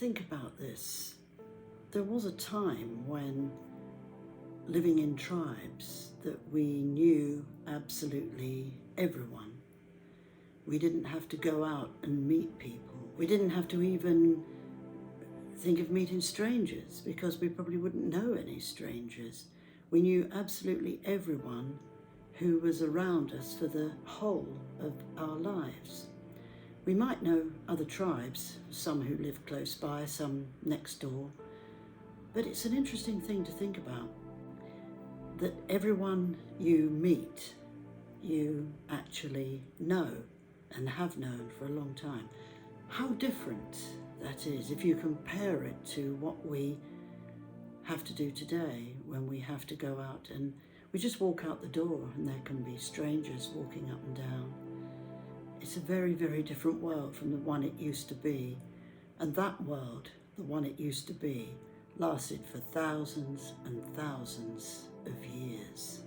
think about this, there was a time when living in tribes that we knew absolutely everyone. We didn't have to go out and meet people. We didn't have to even think of meeting strangers because we probably wouldn't know any strangers. We knew absolutely everyone who was around us for the whole of our lives. We might know other tribes, some who live close by, some next door, but it's an interesting thing to think about, that everyone you meet, you actually know and have known for a long time. How different that is if you compare it to what we have to do today when we have to go out and we just walk out the door and there can be strangers walking up and down. It's a very, very different world from the one it used to be. And that world, the one it used to be, lasted for thousands and thousands of years.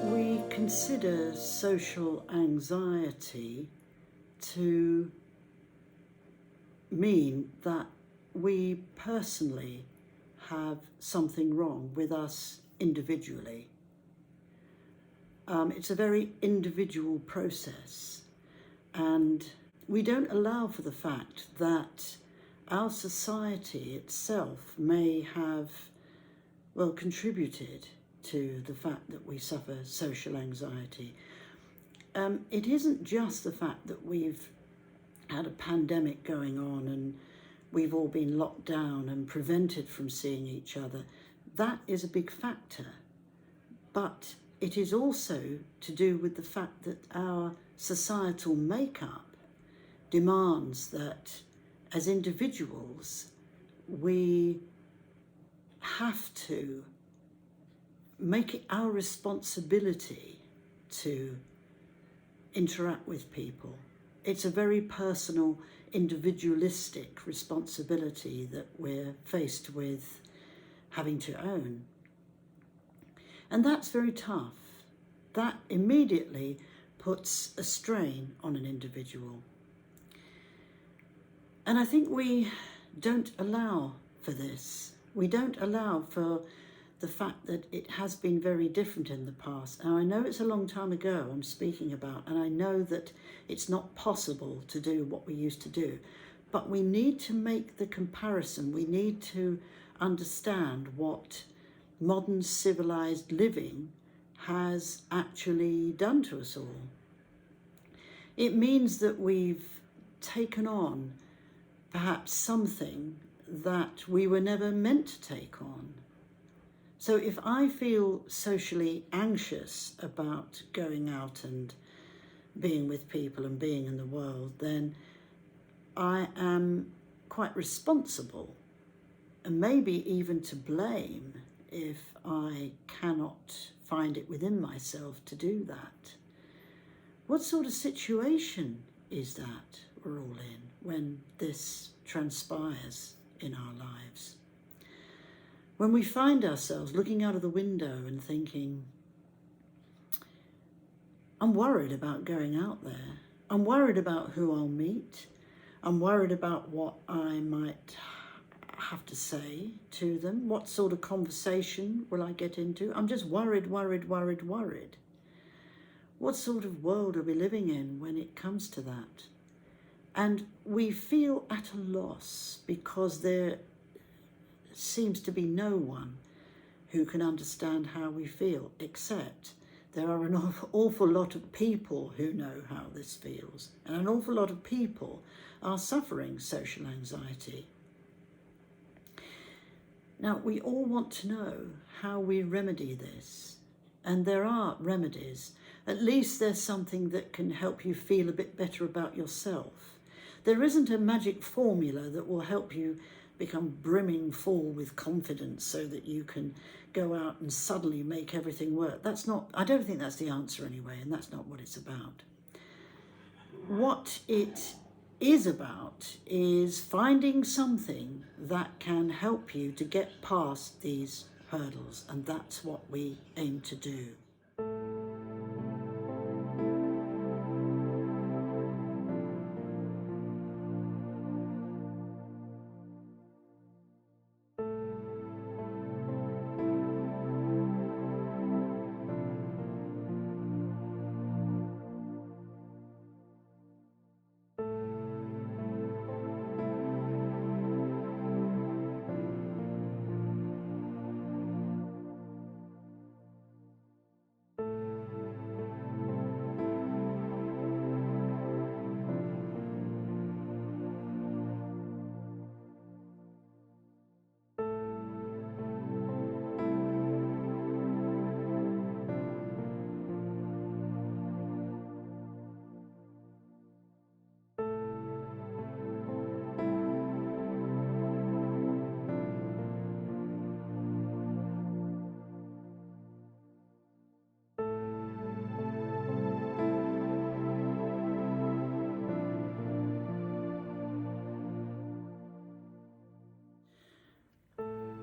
We consider social anxiety to mean that we personally have something wrong with us individually. It's a very individual process, and we don't allow for the fact that our society itself may have, contributed to the fact that we suffer social anxiety. It isn't just the fact that we've had a pandemic going on and we've all been locked down and prevented from seeing each other. That is a big factor. But it is also to do with the fact that our societal makeup demands that as individuals we have to make it our responsibility to interact with people. It's a very personal, individualistic responsibility that we're faced with having to own. And that's very tough. That immediately puts a strain on an individual. And I think we don't allow for this. We don't allow for the fact that it has been very different in the past. Now, I know it's a long time ago I'm speaking about, and I know that it's not possible to do what we used to do, but we need to make the comparison. We need to understand what modern civilized living has actually done to us all. It means that we've taken on perhaps something that we were never meant to take on. So if I feel socially anxious about going out and being with people and being in the world, then I am quite responsible and maybe even to blame if I cannot find it within myself to do that. What sort of situation is that we're all in when this transpires in our lives? When we find ourselves looking out of the window and thinking, I'm worried about going out there. I'm worried about who I'll meet. I'm worried about what I might have to say to them. What sort of conversation will I get into? I'm just worried. What sort of world are we living in when it comes to that? And we feel at a loss because there seems to be no one who can understand how we feel, except there are an awful lot of people who know how this feels, and an awful lot of people are suffering social anxiety. Now, we all want to know how we remedy this, and there are remedies. At least there's something that can help you feel a bit better about yourself. There isn't a magic formula that will help you become brimming full with confidence so that you can go out and suddenly make everything work. I don't think that's the answer anyway, and that's not what it's about. What it is about is finding something that can help you to get past these hurdles, and that's what we aim to do.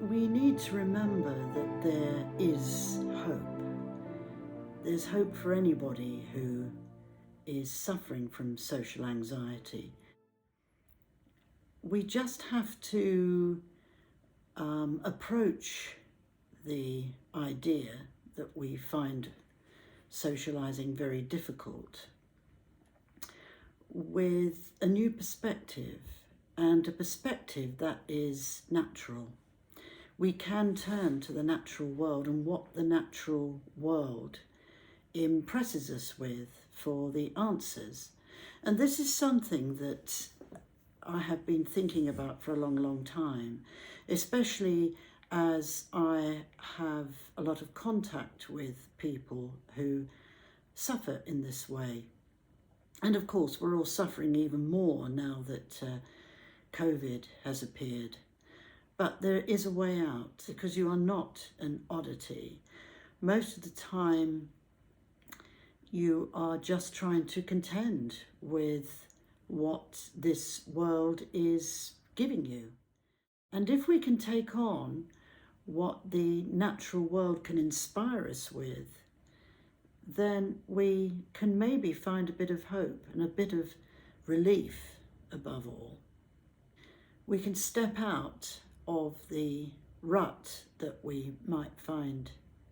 We need to remember that there is hope. There's hope for anybody who is suffering from social anxiety. We just have to approach the idea that we find socializing very difficult with a new perspective, and a perspective that is natural. We can turn to the natural world and what the natural world impresses us with for the answers. And this is something that I have been thinking about for a long, long time, especially as I have a lot of contact with people who suffer in this way. And of course, we're all suffering even more now that COVID has appeared. But there is a way out, because you are not an oddity. Most of the time, you are just trying to contend with what this world is giving you. And if we can take on what the natural world can inspire us with, then we can maybe find a bit of hope and a bit of relief above all. We can step out of the rut that we might find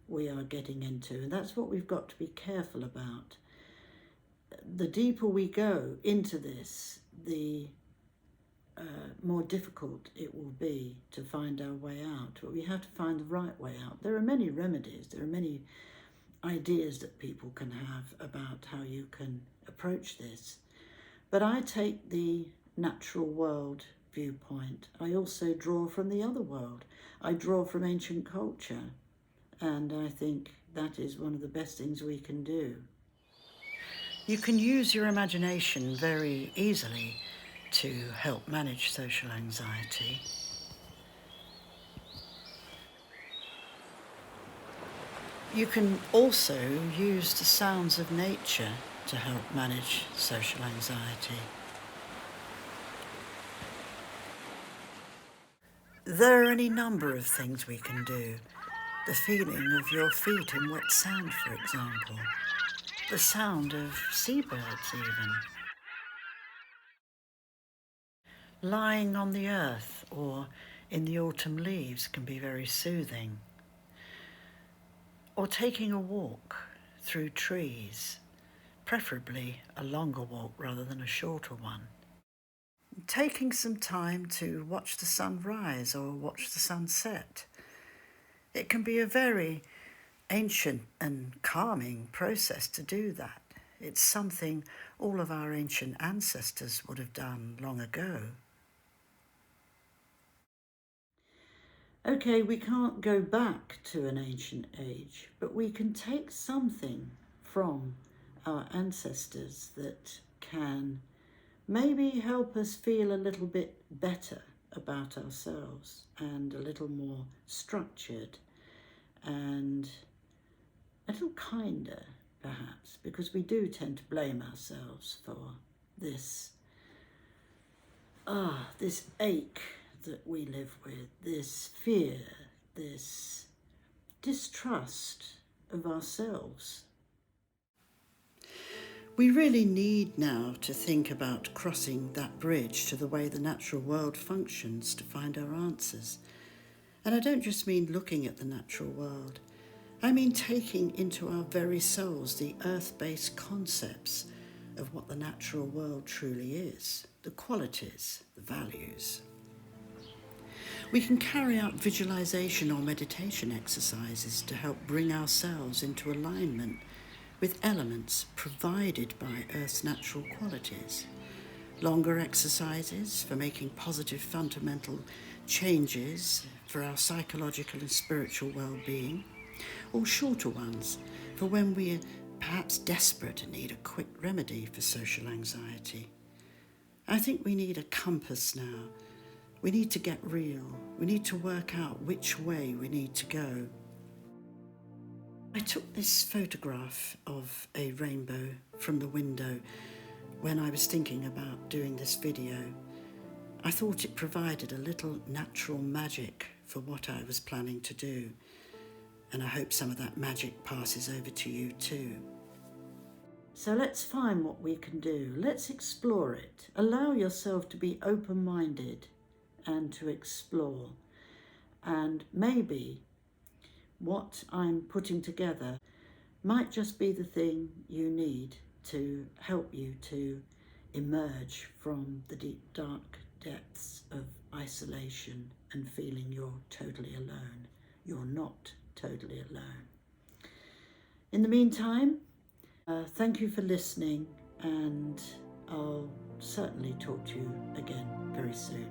we are getting into, and that's what we've got to be careful about. The deeper we go into this, the more difficult it will be to find our way out, but we have to find the right way out. There are many remedies, there are many ideas that people can have about how you can approach this, but I take the natural world viewpoint. I also draw from the other world. I draw from ancient culture, and I think that is one of the best things we can do. You can use your imagination very easily to help manage social anxiety. You can also use the sounds of nature to help manage social anxiety. There are any number of things we can do. The feeling of your feet in wet sand, for example. The sound of seabirds even. Lying on the earth or in the autumn leaves can be very soothing. Or taking a walk through trees, preferably a longer walk rather than a shorter one. Taking some time to watch the sun rise or watch the sun set. It can be a very ancient and calming process to do that. It's something all of our ancient ancestors would have done long ago. Okay, we can't go back to an ancient age, but we can take something from our ancestors that can maybe help us feel a little bit better about ourselves and a little more structured and a little kinder, perhaps, because we do tend to blame ourselves for this this ache that we live with, this fear, this distrust of ourselves. We really need now to think about crossing that bridge to the way the natural world functions to find our answers. And I don't just mean looking at the natural world. I mean taking into our very souls the earth-based concepts of what the natural world truly is, the qualities, the values. We can carry out visualization or meditation exercises to help bring ourselves into alignment with elements provided by Earth's natural qualities. Longer exercises for making positive fundamental changes for our psychological and spiritual well-being, or shorter ones for when we're perhaps desperate and need a quick remedy for social anxiety. I think we need a compass now. We need to get real. We need to work out which way we need to go. I took this photograph of a rainbow from the window when I was thinking about doing this video. I thought it provided a little natural magic for what I was planning to do, and I hope some of that magic passes over to you too. So let's find what we can do. Let's explore it. Allow yourself to be open-minded and to explore. And maybe what I'm putting together might just be the thing you need to help you to emerge from the deep, dark depths of isolation and feeling you're totally alone. You're not totally alone. In the meantime, thank you for listening, and I'll certainly talk to you again very soon.